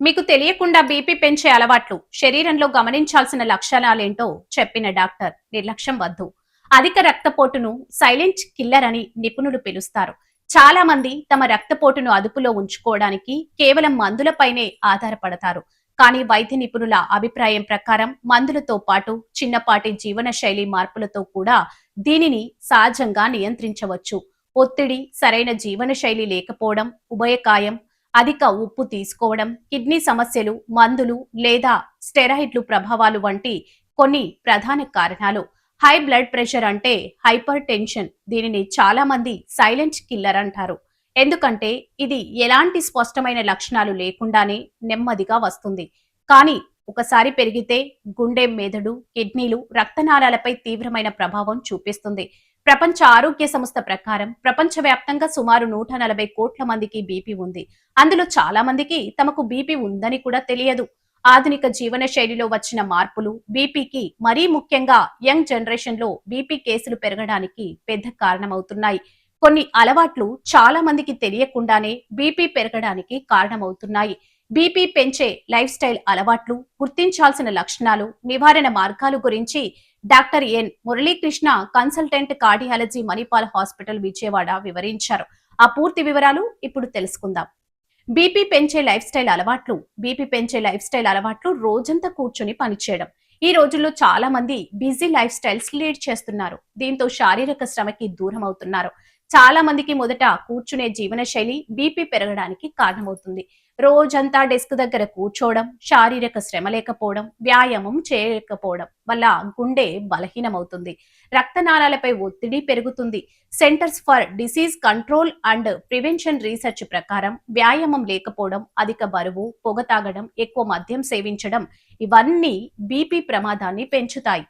మీకు తెలియకుండా బీపీ పెంచే అలవాట్లు, శరీరంలో గమనించాల్సిన లక్షణాలేంటో చెప్పిన డాక్టర్. నిర్లక్ష్యం వద్దు. అధిక రక్తపోటును సైలెంట్ కిల్లర్ అని నిపుణులు పిలుస్తారు. చాలా మంది తమ రక్తపోటును అదుపులో ఉంచుకోవడానికి కేవలం మందులపైనే ఆధారపడతారు. కానీ వైద్య నిపుణుల అభిప్రాయం ప్రకారం మందులతో పాటు చిన్నపాటి జీవన శైలి మార్పులతో కూడా దీనిని సహజంగా నియంత్రించవచ్చు. ఒత్తిడి, సరైన జీవన శైలి లేకపోవడం, ఉభయకాయం, అధిక ఉప్పు తీసుకోవడం, కిడ్నీ సమస్యలు, మందులు లేదా స్టెరాయిడ్లు ప్రభావాలు వంటి కొన్ని ప్రధాన కారణాలు. హై బ్లడ్ ప్రెషర్ అంటే హైపర్ టెన్షన్. దీనిని చాలా మంది సైలెంట్ కిల్లర్ అంటారు. ఎందుకంటే ఇది ఎలాంటి స్పష్టమైన లక్షణాలు లేకుండానే నెమ్మదిగా వస్తుంది. కానీ ఒకసారి పెరిగితే గుండె, మెదడు, కిడ్నీలు, రక్తనాళాలపై తీవ్రమైన ప్రభావం చూపిస్తుంది. ప్రపంచ ఆరోగ్య సంస్థ ప్రకారం ప్రపంచవ్యాప్తంగా సుమారు 140 కోట్ల మందికి బీపీ ఉంది. అందులో చాలా మందికి తమకు బీపీ ఉందని కూడా తెలియదు. ఆధునిక జీవన శైలిలో వచ్చిన మార్పులు బీపీకి, మరీ ముఖ్యంగా యంగ్ జనరేషన్ లో బీపీ కేసులు పెరగడానికి పెద్ద కారణమవుతున్నాయి. కొన్ని అలవాట్లు చాలా మందికి తెలియకుండానే బీపీ పెరగడానికి కారణమవుతున్నాయి. బీపీ పెంచే లైఫ్ స్టైల్ అలవాట్లు, గుర్తించాల్సిన లక్షణాలు, నివారణ మార్గాలు గురించి doctor N Muralikrishna, consultant cardiology, Manipal hospital, Vijayawada వివరించారు. ఆ పూర్తి వివరాలు ఇప్పుడు తెలుసుకుందాం. బీపీ పెంచే లైఫ్ స్టైల్ అలవాట్లు. బీపీ పెంచే లైఫ్ స్టైల్ అలవాట్లు రోజంతా కూర్చుని పనిచేయడం. ఈ రోజుల్లో చాలా మంది బిజీ లైఫ్ స్టైల్స్ లీడ్ చేస్తున్నారు. దీంతో శారీరక శ్రమకి దూరం అవుతున్నారు. చాలా మందికి మొదట కూర్చునే జీవన శైలి బీపీ పెరగడానికి కారణమవుతుంది. రోజంతా డెస్క్ దగ్గర కూర్చోవడం, శారీరక శ్రమ లేకపోవడం, వ్యాయామం చేయలేకపోవడం వల్ల గుండె బలహీనమవుతుంది. రక్తనాళాలపై ఒత్తిడి పెరుగుతుంది. Centres for disease control and prevention research ప్రకారం వ్యాయామం లేకపోవడం, అధిక బరువు, పొగ తాగడం, ఎక్కువ మద్యం సేవించడం ఇవన్నీ బీపీ ప్రమాదాన్ని పెంచుతాయి.